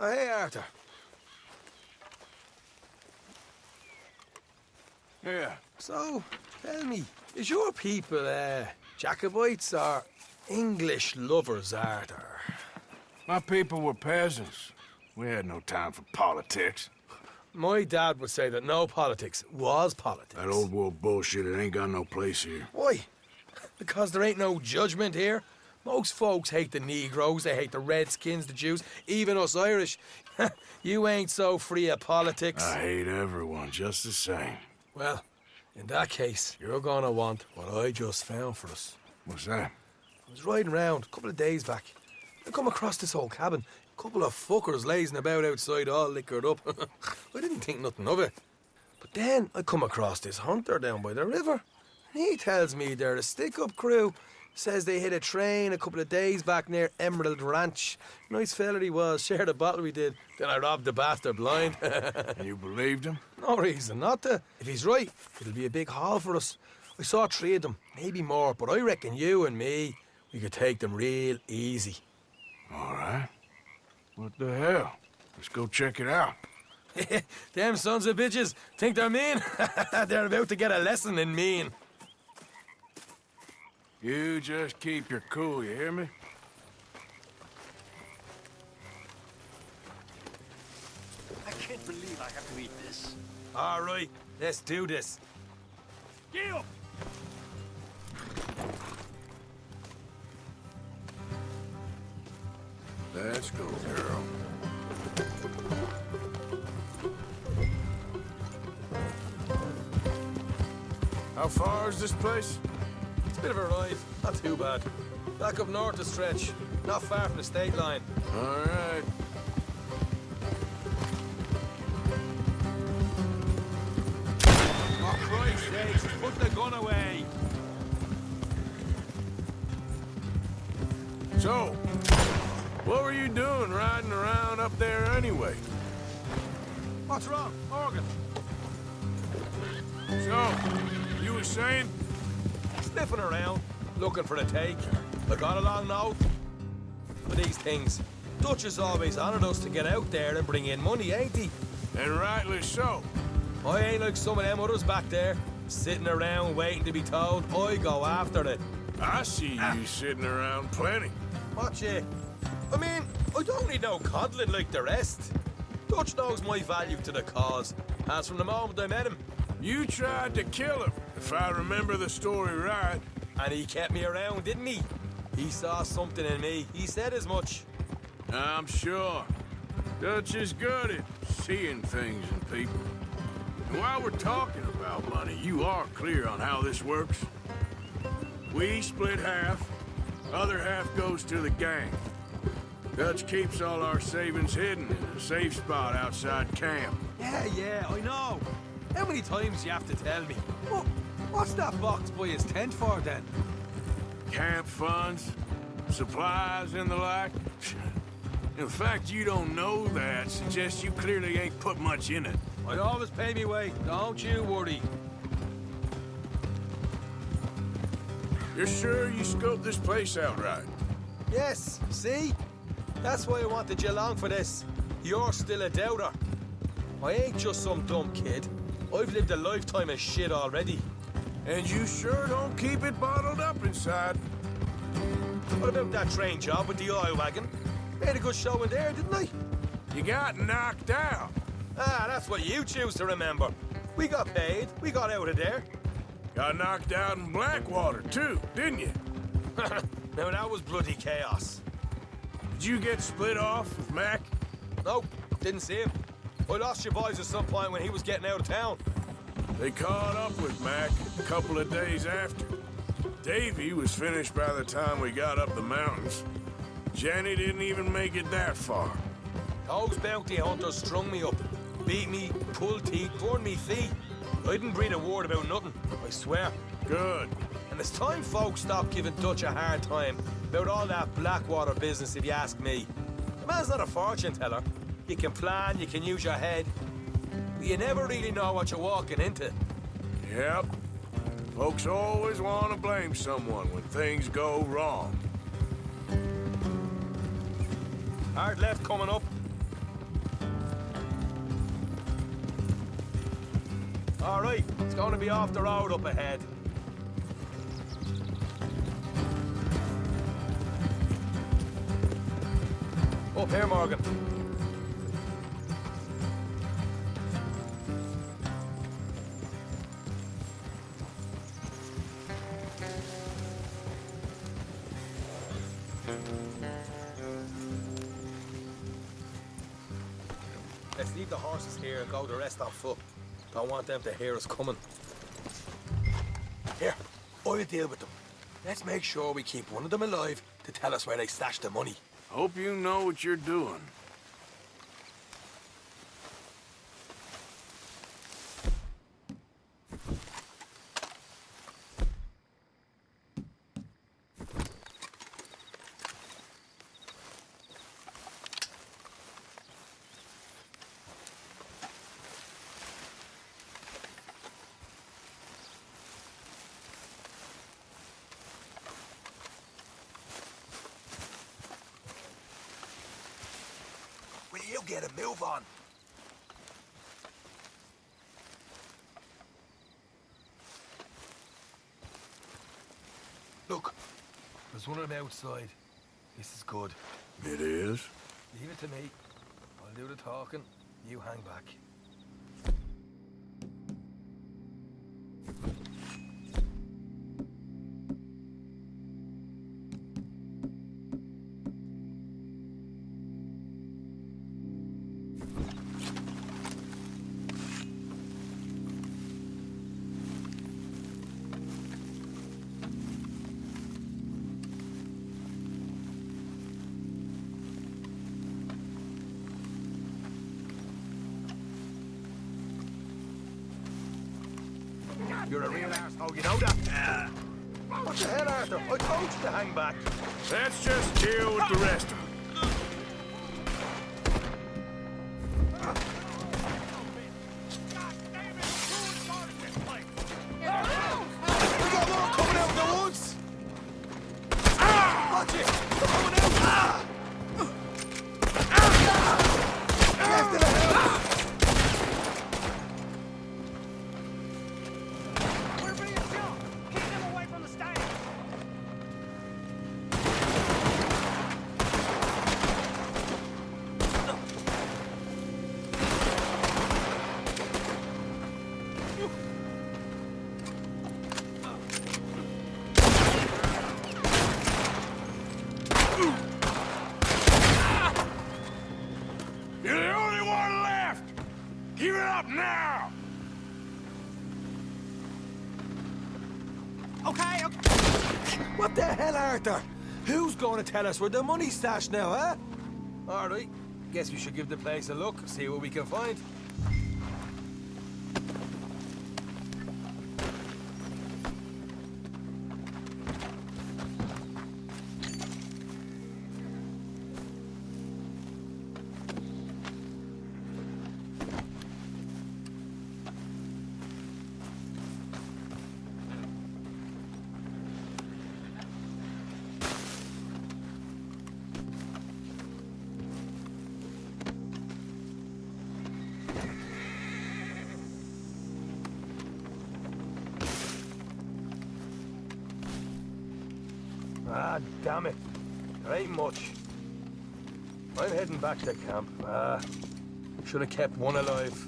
Oh, hey, Arthur. Yeah. So, tell me, is your people, Jacobites or English lovers, Arthur? My people were peasants. We had no time for politics. My dad would say that no politics was politics. That old world bullshit, it ain't got no place here. Why? Because there ain't no judgment here. Most folks hate the Negroes, they hate the Redskins, the Jews, even us Irish. You ain't so free of politics. I hate everyone just the same. Well, in that case, you're gonna want what I just found for us. What's that? I was riding around a couple of days back. I come across this old cabin. A couple of fuckers lazing about outside all liquored up. I didn't think nothing of it. But then I come across this hunter down by the river. And he tells me they're a stick-up crew. Says they hit a train a couple of days back near Emerald Ranch. Nice fella he was, shared a bottle we did. Then I robbed the bastard blind. And you believed him? No reason not to. If he's right, it'll be a big haul for us. I saw 3 of them, maybe more, but I reckon you and me, we could take them real easy. All right. What the hell? Let's go check it out. Them sons of bitches think they're mean. They're about to get a lesson in mean. You just keep your cool, you hear me? I can't believe I have to eat this. All right, let's do this. Gil! Let's go, girl. How far is this place? It's a bit of a ride, not too bad. Back up north a stretch, not far from the state line. All right. Oh, Christ's sakes, put the gun away. So, what were you doing riding around up there anyway? What's wrong, Morgan? So, you were saying? Sniffing around, looking for the take. I got along now. For these things, Dutch is always honoured us to get out there and bring in money, ain't he? And rightly so. I ain't like some of them others back there, sitting around waiting to be told. I go after it. I see you sitting around plenty. Watch it. I mean, I don't need no coddling like the rest. Dutch knows my value to the cause, as from the moment I met him. You tried to kill him, if I remember the story right. And he kept me around, didn't he? He saw something in me. He said as much. I'm sure. Dutch is good at seeing things in people. And while we're talking about money, you are clear on how this works. We split half, other half goes to the gang. Dutch keeps all our savings hidden in a safe spot outside camp. Yeah, I know. How many times you have to tell me? What's that box by his tent for, then? Camp funds, supplies, and the like. The fact you don't know that suggests you clearly ain't put much in it. I always pay me way, don't you worry. You're sure you scoped this place out right? Yes, see? That's why I wanted you along for this. You're still a doubter. I ain't just some dumb kid. I've lived a lifetime of shit already. And you sure don't keep it bottled up inside. What about that train job with the oil wagon? Made a good show in there, didn't I? You got knocked out. Ah, that's what you choose to remember. We got paid. We got out of there. Got knocked out in Blackwater, too, didn't you? Now, that was bloody chaos. Did you get split off with Mac? Nope, didn't see him. I lost your boys at some point when he was getting out of town. They caught up with Mac a couple of days after. Davy was finished by the time we got up the mountains. Jenny didn't even make it that far. Those bounty hunters strung me up, beat me, pulled teeth, burned me feet. I didn't breathe a word about nothing, I swear. Good. And it's time folks stop giving Dutch a hard time about all that Blackwater business, if you ask me. The man's not a fortune teller. You can plan, you can use your head, but you never really know what you're walking into. Yep. Folks always want to blame someone when things go wrong. Hard left coming up. All right, it's going to be off the road up ahead. Up here, Morgan. Let's leave the horses here and go the rest on foot. Don't want them to hear us coming. Here, I'll deal with them. Let's make sure we keep one of them alive to tell us where they stashed the money. Hope you know what you're doing. Will you get a move on? Look, there's one of them outside. This is good. It is? Leave it to me. I'll do the talking. You hang back. You're a real arsehole, you know that? What the hell, Arthur? I told you to hang back. Let's just deal with the rest of them. We got more coming out of the woods! Watch it! They're coming out! Left of the house! We're being shot! Keep them away from the stand! You're the only one left! Give it up now! Okay. What the hell, Arthur? Who's going to tell us where the money's stashed now, huh? All right. Guess we should give the place a look, see what we can find. Ah, damn it. There ain't much. I'm heading back to camp. Should have kept one alive.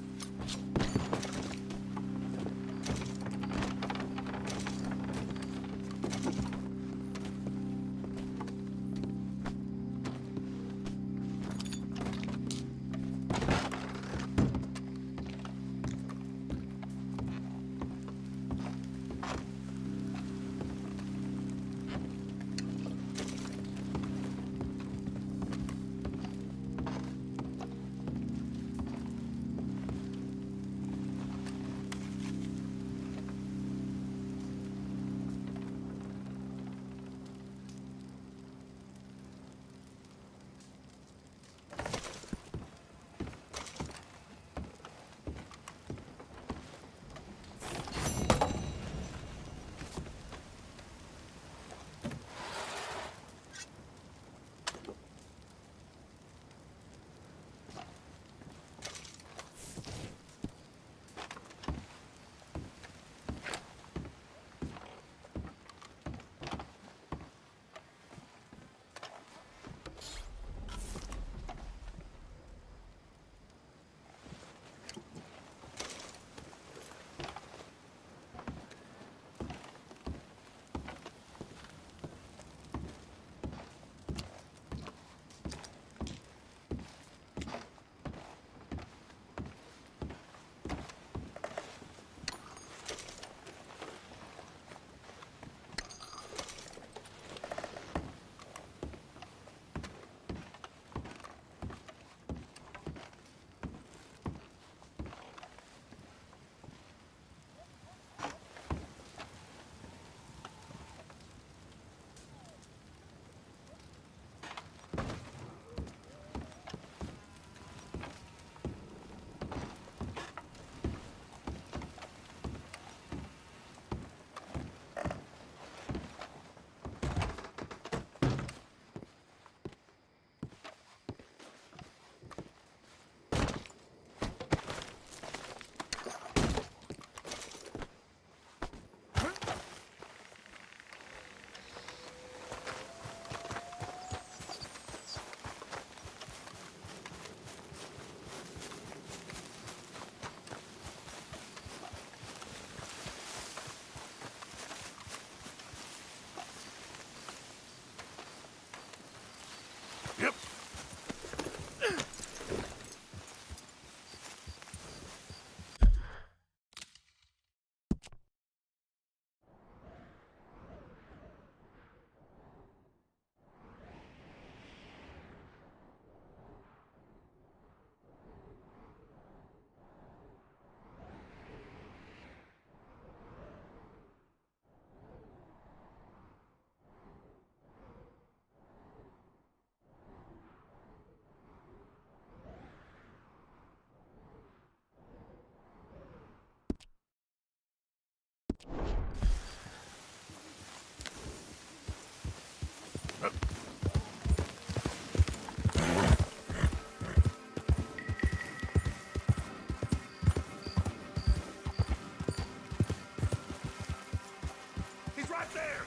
right there!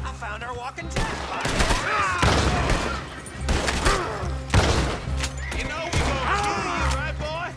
I found our walking jackpot. You know we gonna kill you, right, boy?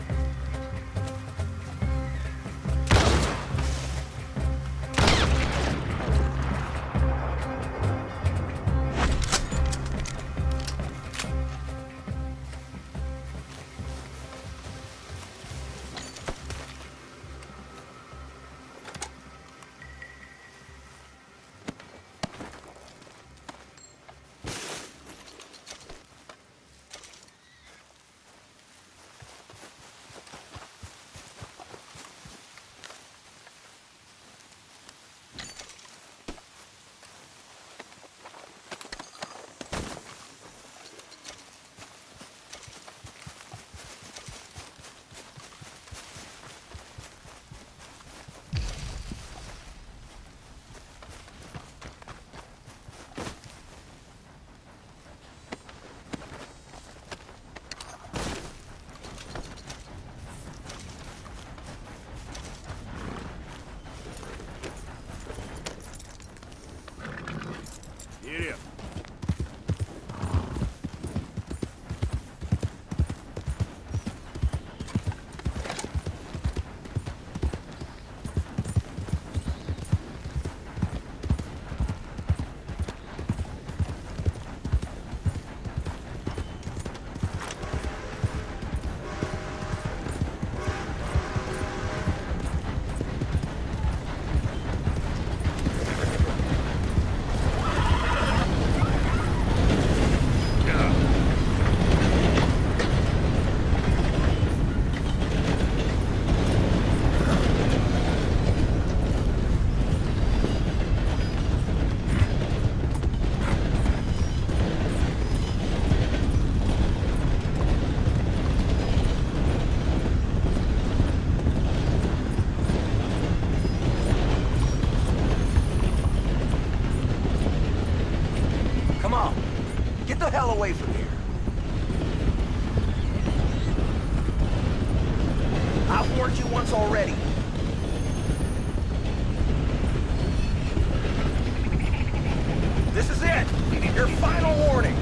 Get up. Come on. Get the hell away from here. I've warned you once already. This is it. Your final warning.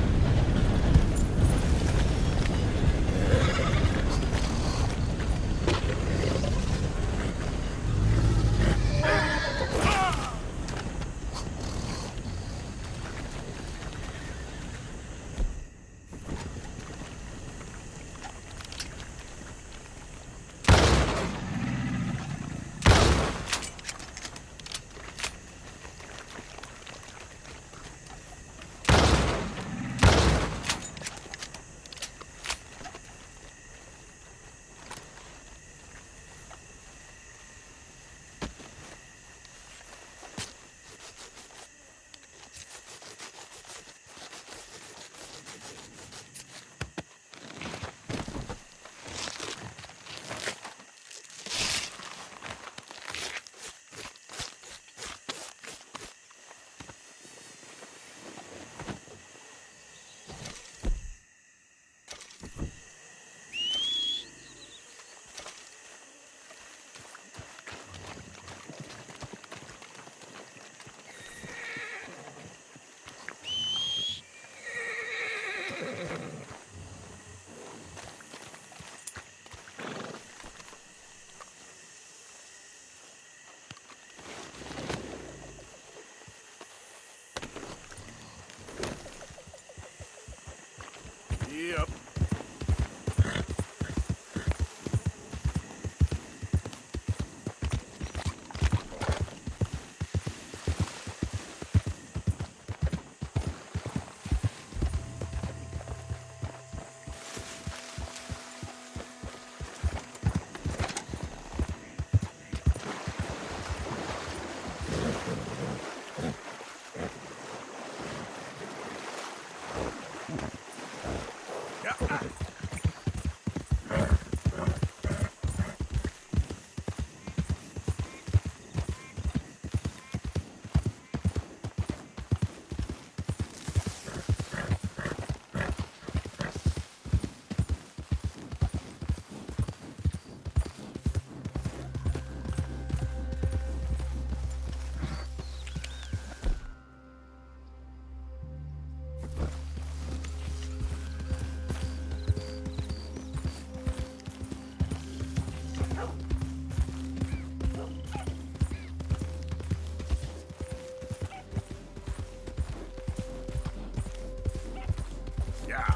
Yeah.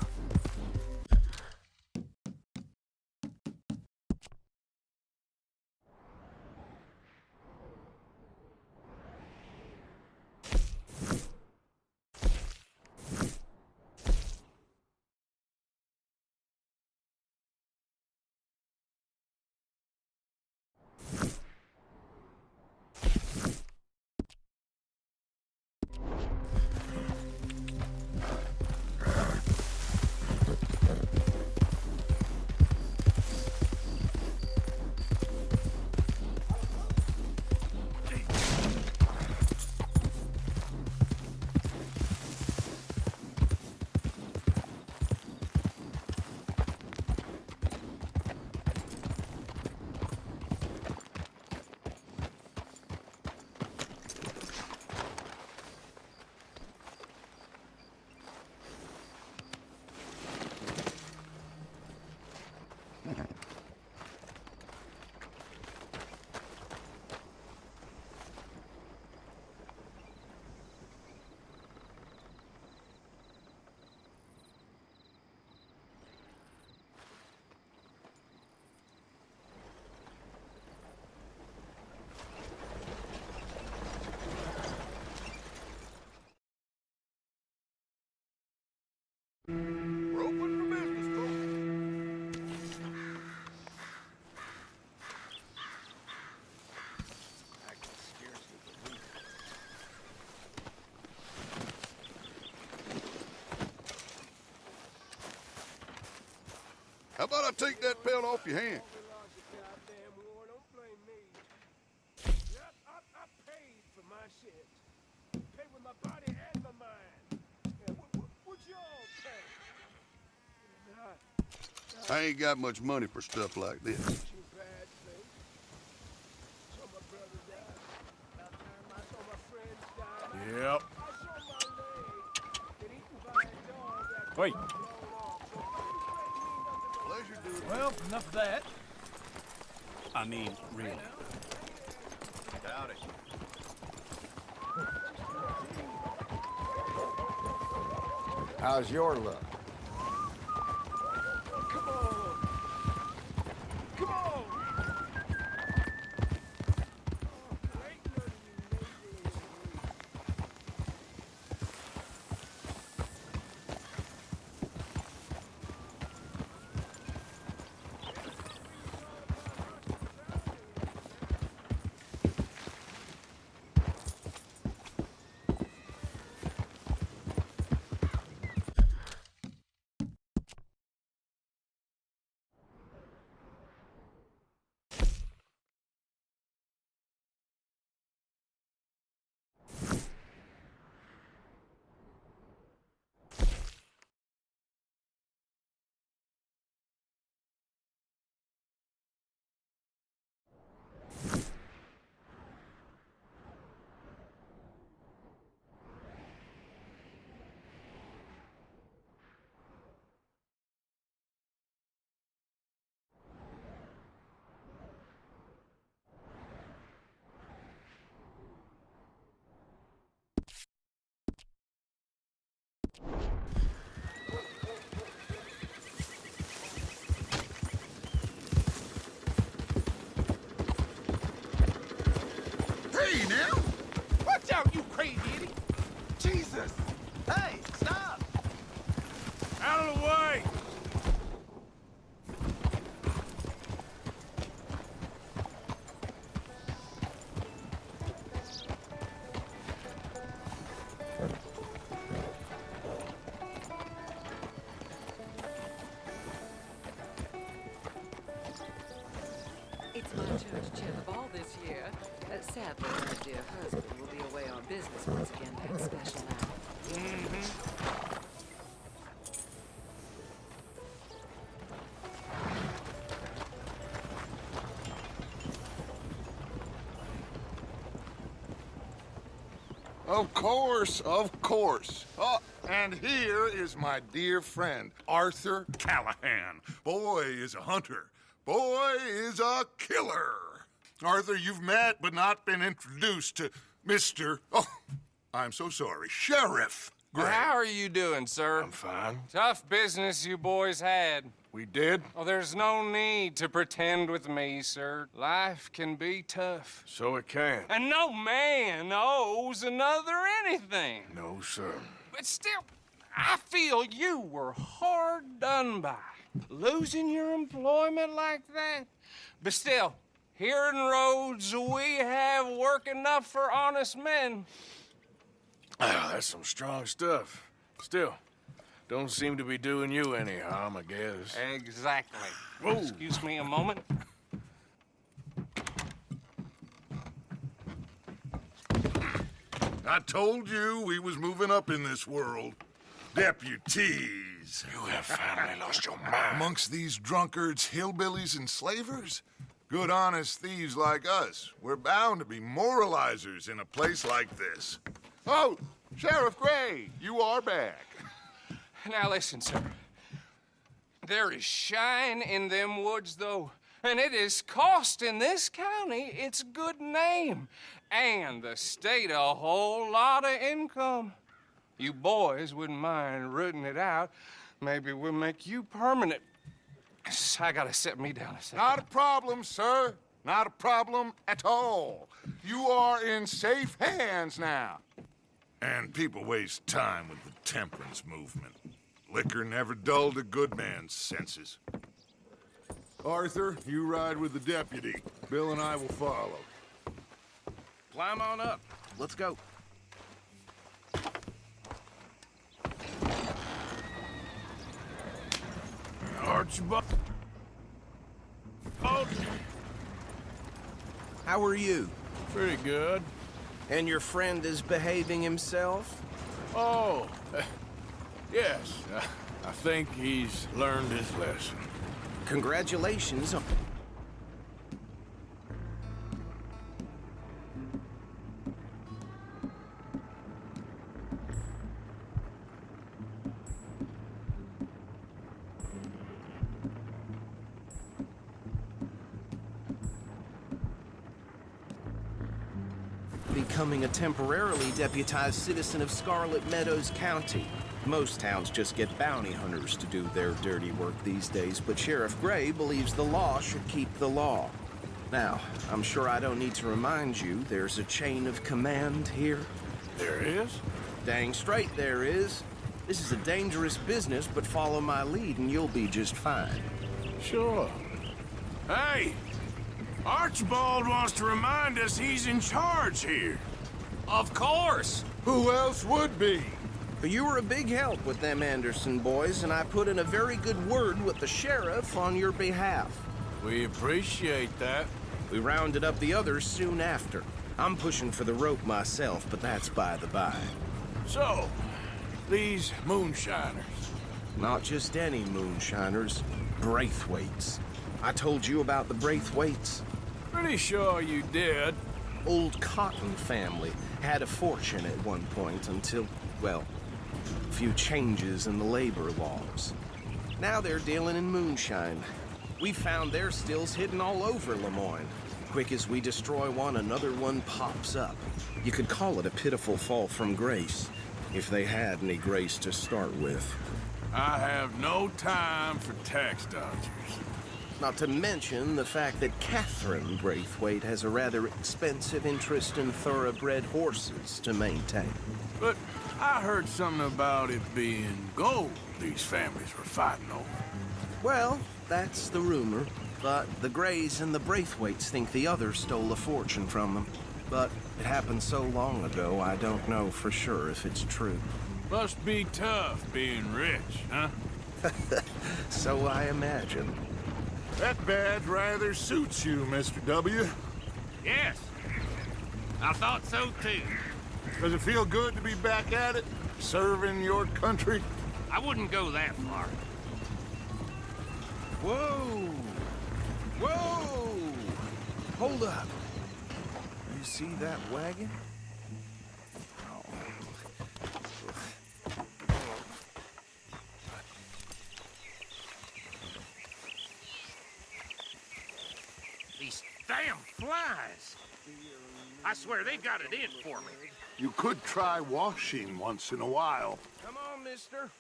We're open for business, folks. I can scarcely believe it. How about I take that pelt off your hand? Don't blame me. I paid for my shit. Paid with my body and my mind. Yeah, what y'all pay? I ain't got much money for stuff like this. Too bad, thing. Saw my brother die. About time I saw my friends die. Yep. I saw my leg get eaten by a dog after Wait. it got blown off. So don't Pleasure doing Well, enough of that. I mean, really. Howdy. How's your luck? Come on. Come on. Ain't none of you neighborly. Hey, now! Watch out, you crazy idiot! Jesus! Hey, stop! Out of the way! It's my church chair ball this year. Sadly, my dear husband will be away on business once again that special night. Of course, of course. Oh, and here is my dear friend, Arthur Callahan. Boy is a hunter. boy is a killer. Arthur, you've met but not been introduced to Mr. Oh, I'm so sorry, Sheriff Gray. How are you doing, sir? I'm fine. Tough business you boys had. We did? Oh, there's no need to pretend with me, sir. Life can be tough. So it can. And no man owes another anything. No, sir. But still, I feel you were hard done by. Losing your employment like that. But still, here in Rhodes, we have work enough for honest men. Ah, that's some strong stuff. Still, don't seem to be doing you any harm, I guess. Exactly. Whoa. Excuse me a moment. I told you we was moving up in this world. Deputies. You have finally lost your mind. Amongst these drunkards, hillbillies, and slavers? Good honest thieves like us. We're bound to be moralizers in a place like this. Oh, Sheriff Gray, you are back. Now listen, sir. There is shine in them woods, though, and it is costing this county its good name and the state a whole lot of income. You boys wouldn't mind rooting it out. Maybe we'll make you permanent. I gotta set me down a second. Not a problem, sir. Not a problem at all. You are in safe hands now. And people waste time with the temperance movement. Liquor never dulled a good man's senses. Arthur, you ride with the deputy. Bill and I will follow. Climb on up. Let's go. Archibald. Oh, How are you? pretty good. And your friend is behaving himself? Oh, yes. I think he's learned his lesson. Congratulations. Becoming a temporarily deputized citizen of Scarlet Meadows County. Most towns just get bounty hunters to do their dirty work these days, but Sheriff Gray believes the law should keep the law. Now, I'm sure I don't need to remind you, there's a chain of command here. There is? Dang straight there is. This is a dangerous business, but follow my lead and you'll be just fine. Sure. Hey! Archibald wants to remind us he's in charge here. Of course! Who else would be? But you were a big help with them Anderson boys, and I put in a very good word with the sheriff on your behalf. We appreciate that. We rounded up the others soon after. I'm pushing for the rope myself, but that's by the by. So, these moonshiners. Not just any moonshiners, Braithwaites. I told you about the Braithwaites. Pretty sure you did. Old Cotton family had a fortune at one point until, well, a few changes in the labor laws. Now they're dealing in moonshine. We found their stills hidden all over Lemoyne. Quick as we destroy one, another one pops up. You could call it a pitiful fall from grace, if they had any grace to start with. I have no time for tax dodgers. Not to mention the fact that Catherine Braithwaite has a rather expensive interest in thoroughbred horses to maintain. But I heard something about it being gold these families were fighting over. Well, that's the rumor. But the Grays and the Braithwaites think the others stole a fortune from them. But it happened so long ago, I don't know for sure if it's true. Must be tough being rich, huh? So I imagine. That badge rather suits you, Mr. W. Yes. I thought so too. Does it feel good to be back at it? Serving your country? I wouldn't go that far. Whoa! Whoa! Hold up. You see that wagon? These damn flies. I swear they got it in for me. You could try washing once in a while. Come on, mister.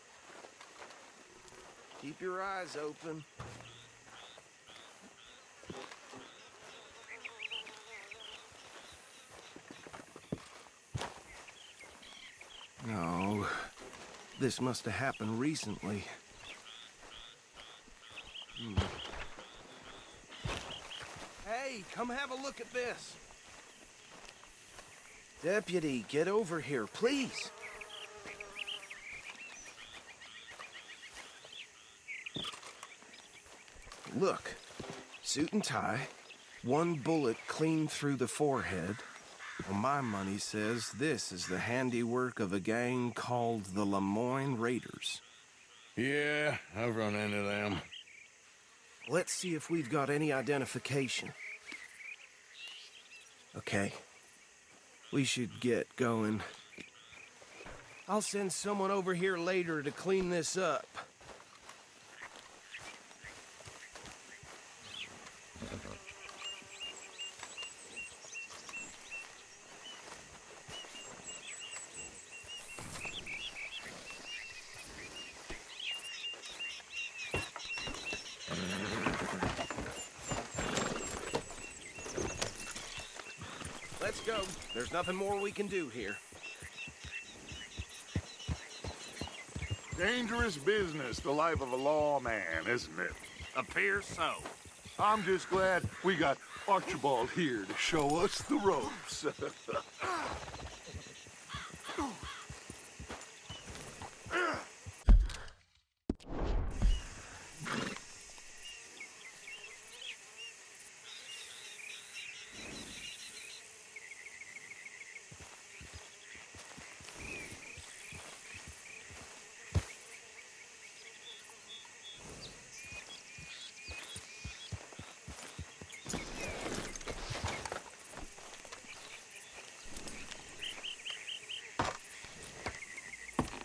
Keep your eyes open. No, this must have happened recently. Hey, come have a look at this. Deputy, get over here, please. Look, suit and tie, one bullet clean through the forehead. Well, my money says this is the handiwork of a gang called the Lemoyne Raiders. Yeah, I've run into them. Let's see if we've got any identification. Okay. We should get going. I'll send someone over here later to clean this up. Let's go. There's nothing more we can do here. Dangerous business, the life of a lawman, isn't it? Appears so. I'm just glad we got Archibald here to show us the ropes.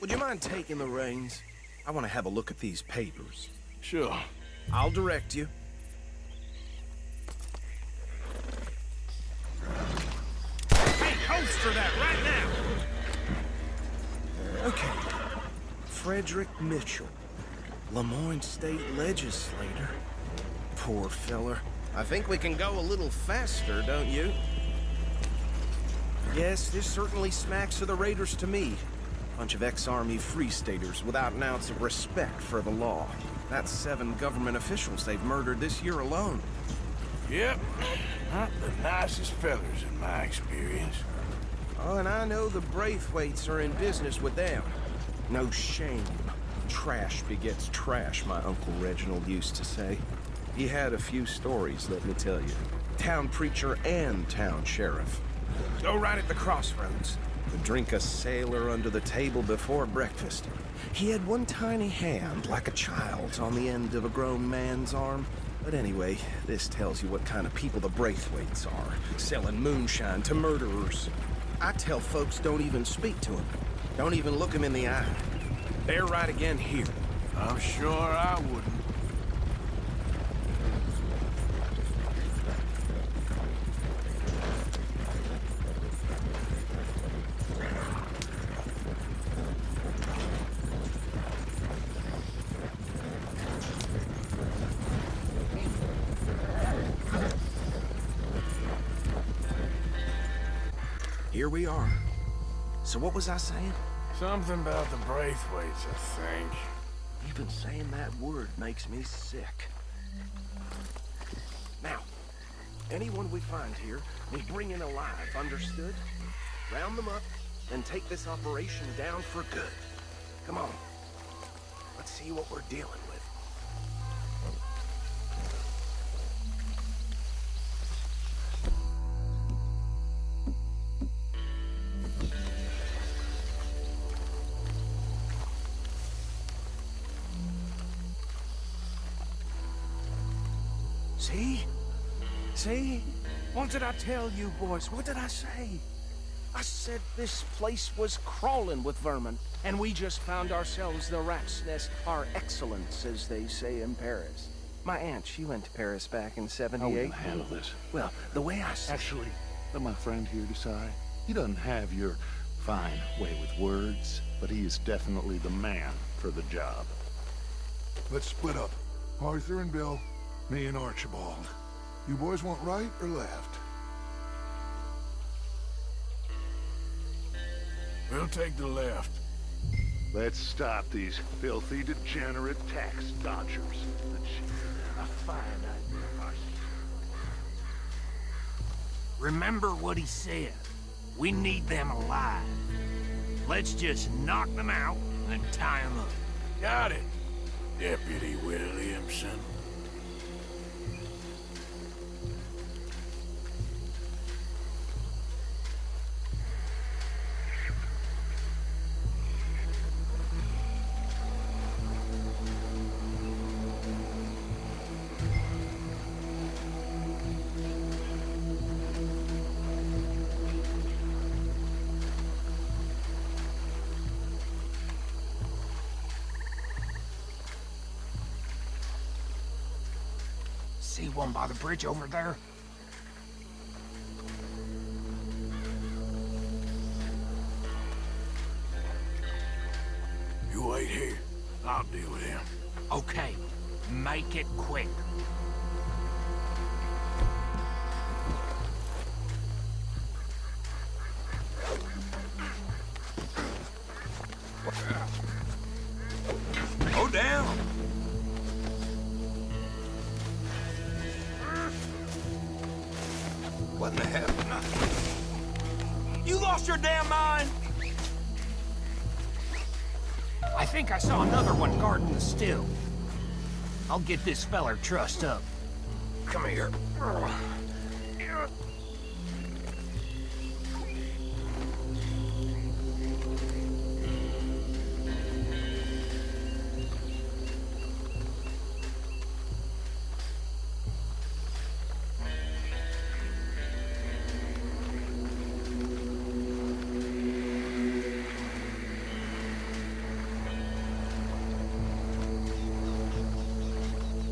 Would you mind taking the reins? I want to have a look at these papers. Sure. I'll direct you. Hey, holster that right now! Okay. Frederick Mitchell, Lemoyne State Legislator. Poor feller. I think we can go a little faster, don't you? Yes, this certainly smacks of the Raiders to me. Bunch of ex-Army Free Staters without an ounce of respect for the law. That's 7 government officials they've murdered this year alone. Yep. Not the nicest fellers in my experience. Oh, and I know the Braithwaites are in business with them. No shame. Trash begets trash, my Uncle Reginald used to say. He had a few stories, let me tell you. Town preacher and town sheriff. Go right at the crossroads. Would drink a sailor under the table before breakfast. He had one tiny hand, like a child's, on the end of a grown man's arm. But anyway, this tells you what kind of people the Braithwaites are, selling moonshine to murderers. I tell folks don't even speak to them. Don't even look them in the eye. They're right again here. I'm sure I wouldn't. Here we are. So what was I saying? Something about the Braithwaites, I think. Even saying that word makes me sick. Now, anyone we find here, we bring in alive, understood? Round them up, and take this operation down for good. Come on. Let's see what we're dealing with. See? See? What did I tell you, boys? What did I say? I said this place was crawling with vermin, and we just found ourselves the rat's nest par excellence, as they say in Paris. My aunt, she went to Paris back in How are we '78. gonna handle this? Well, the way I see Actually, let my friend here decide. He doesn't have your fine way with words, but he is definitely the man for the job. Let's split up. Arthur and Bill, me and Archibald. You boys want right or left? We'll take the left. Let's stop these filthy, degenerate tax dodgers. A fine idea. Remember what he said. We need them alive. Let's just knock them out and tie them up. Got it, Deputy Williamson. See one by the bridge over there? You wait here. I'll deal with him. Okay, make it quick. Go down! What in the hell? You lost your damn mind! I think I saw another one guarding the still. I'll get this feller trussed up. Come here.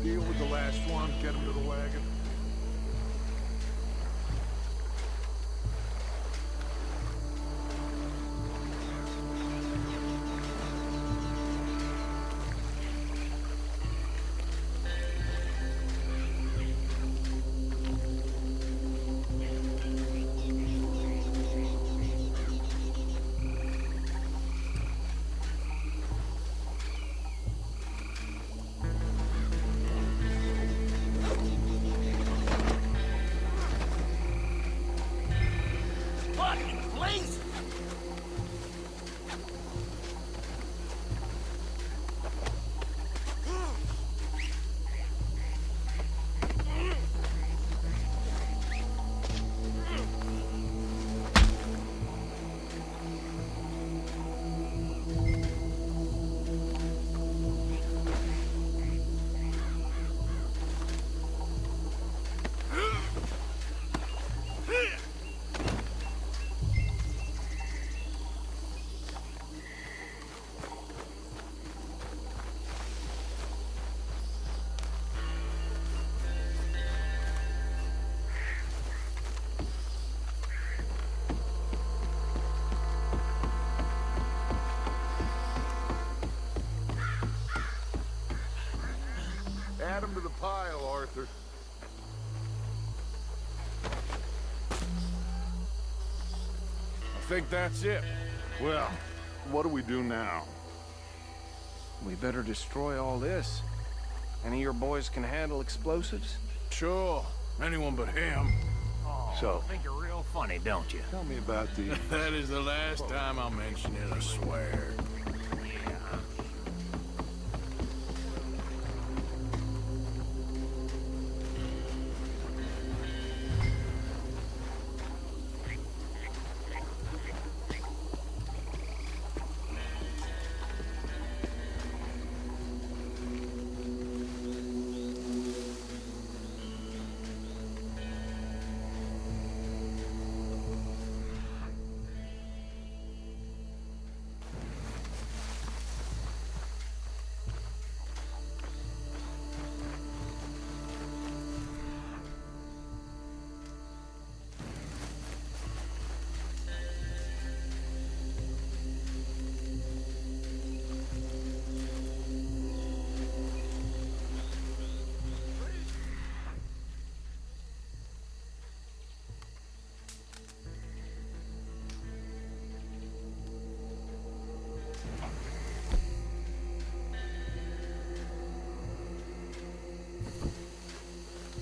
Deal with the last one, get him to the wagon. Fucking please! Add him to the pile, Arthur. I think that's it. Well, what do we do now? we better destroy all this. Any of your boys can handle explosives? Sure. Anyone but him. Oh, So- I think you're real funny, don't you? Tell me about the... That is the last time I'll mention it, I swear. Yeah.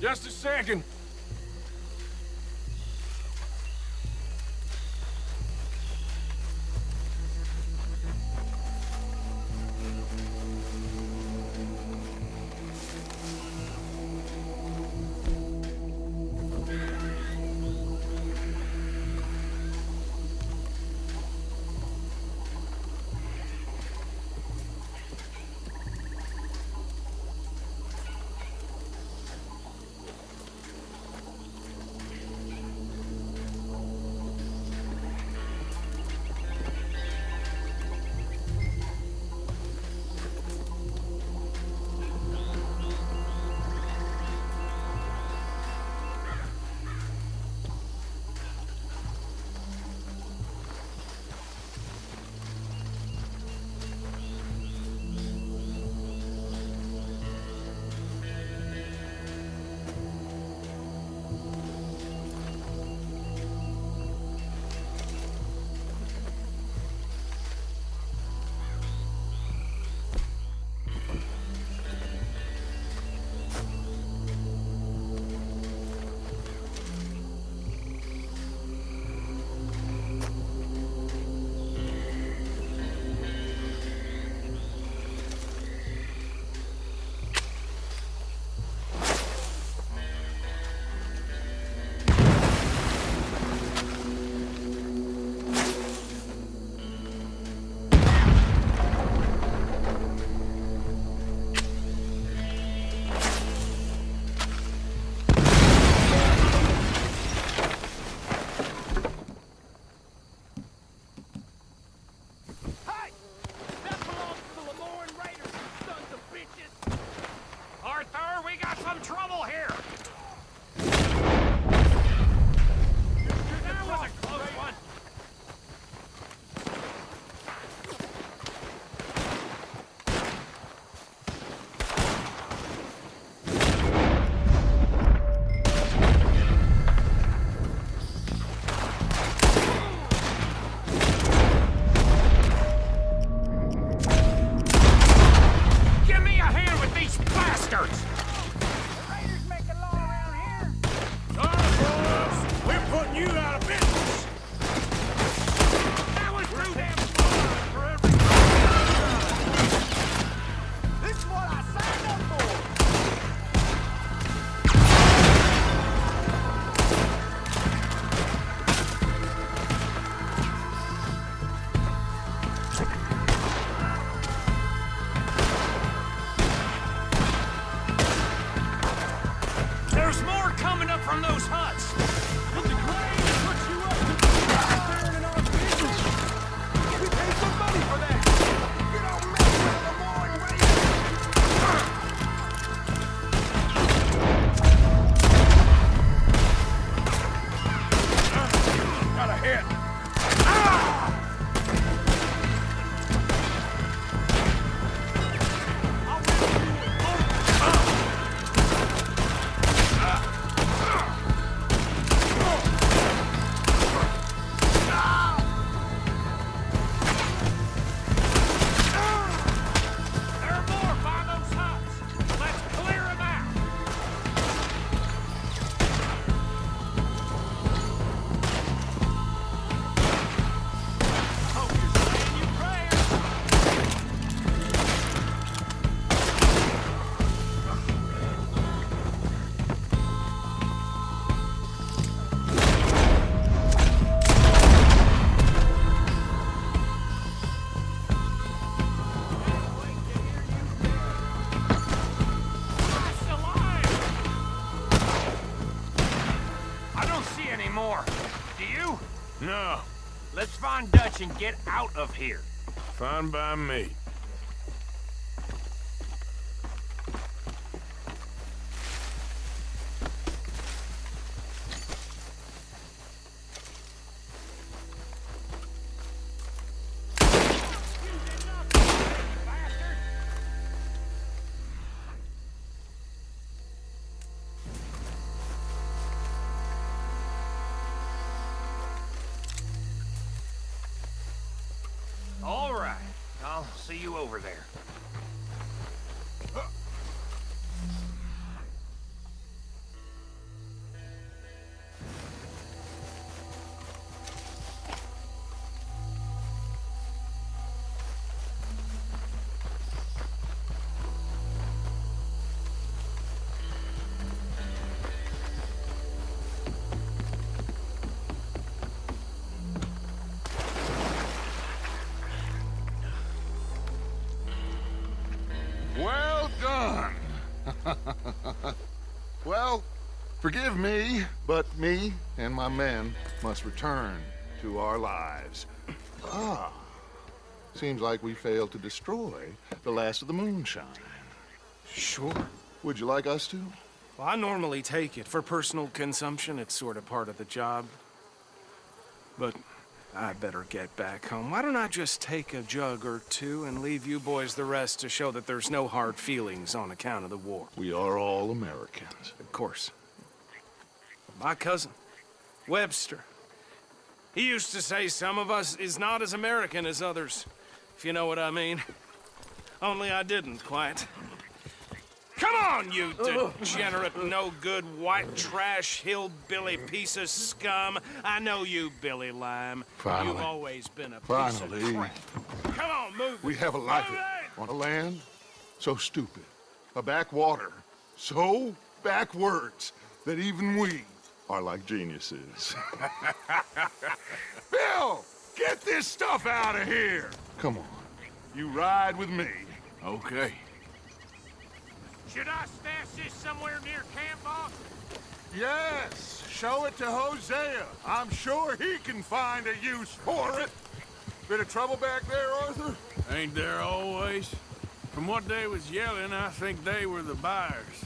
Just a second. No. Let's find Dutch and get out of here. Fine by me. All right. I'll see you over there. Forgive me, but me and my men must return to our lives. Ah, seems like we failed to destroy the last of the moonshine. Sure. Would you like us to? Well, I normally take it. For personal consumption, it's sort of part of the job. But I better get back home. Why don't I just take a jug or two and leave you boys the rest to show that there's no hard feelings on account of the war? We are all Americans. Of course. My cousin, Webster, he used to say some of us is not as American as others, if you know what I mean. Only I didn't quite. Come on, you degenerate, no-good, white trash, hillbilly piece of scum. I know you, Billy Lime. Finally. You've always been a piece Finally. of crap. Come on, move We it. have a life Move it! on a land so stupid, a backwater so backwards that even we are like geniuses. Bill, get this stuff out of here! Come on. You ride with me. Okay. Should I stash this somewhere near camp, boss? Yes, show it to Hosea. I'm sure he can find a use for it. Bit of trouble back there, Arthur? Ain't there always? From what they was yelling, I think they were the buyers.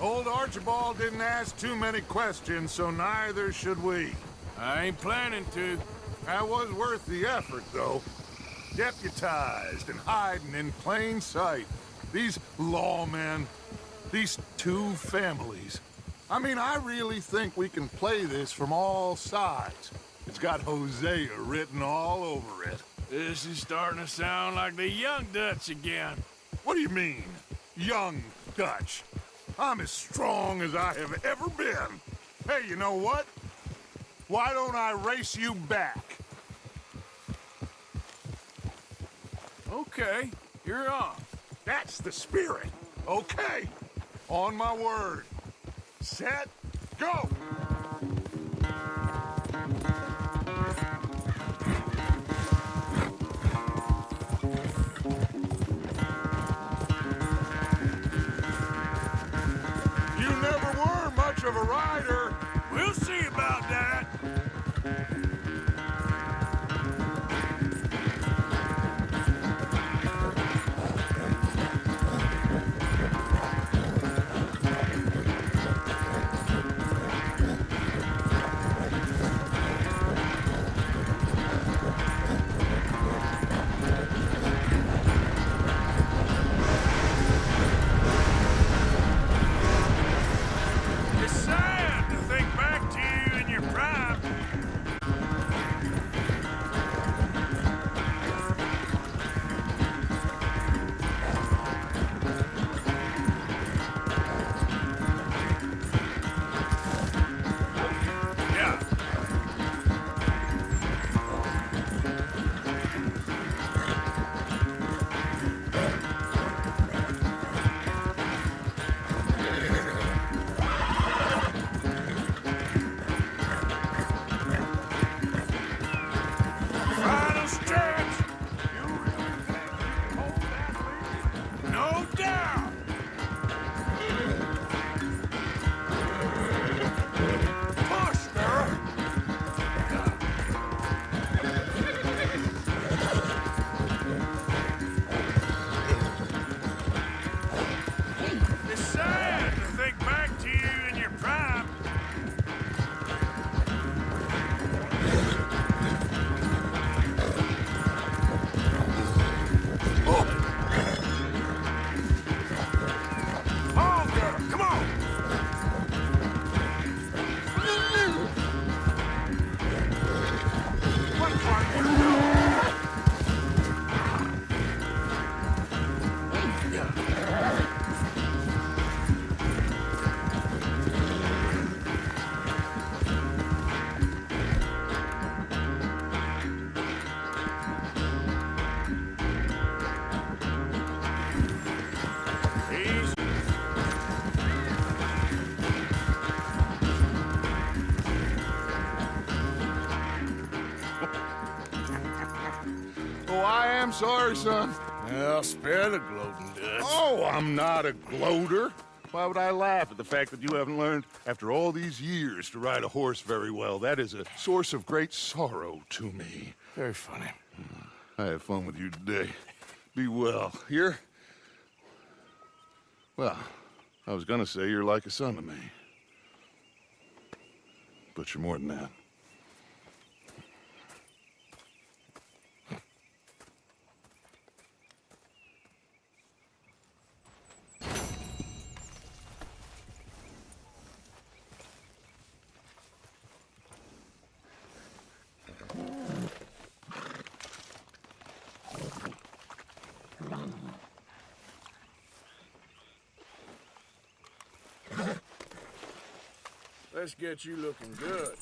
Old Archibald didn't ask too many questions, so neither should we. I ain't planning to. That was worth the effort, though. Deputized and hiding in plain sight. These lawmen, these two families. I mean, I really think we can play this from all sides. It's got Hosea written all over it. This is starting to sound like the Young Dutch again. What do you mean, young Dutch? I'm as strong as I have ever been. Hey, you know what? Why don't I race you back? Okay, you're on. That's the spirit. Okay. On my word. Set, go! You never were much of a rider. We'll see about that. It's sad to think back to you in your prime. Yeah. Final stretch. You really think you can hold that lead? No doubt. Push, girl. It's sad to think back to you in your prime. On, girl, come on! What part you do? Easy. Oh, I am sorry, son. Well, spare the gloating, Dutch. Oh, I'm not a gloater. Why would I laugh at the fact that you haven't learned, after all these years, to ride a horse very well? That is a source of great sorrow to me. Very funny. I had fun with you today. Be well. Here? Well, I was gonna say you're like a son to me. But you're more than that. Let's get you looking good.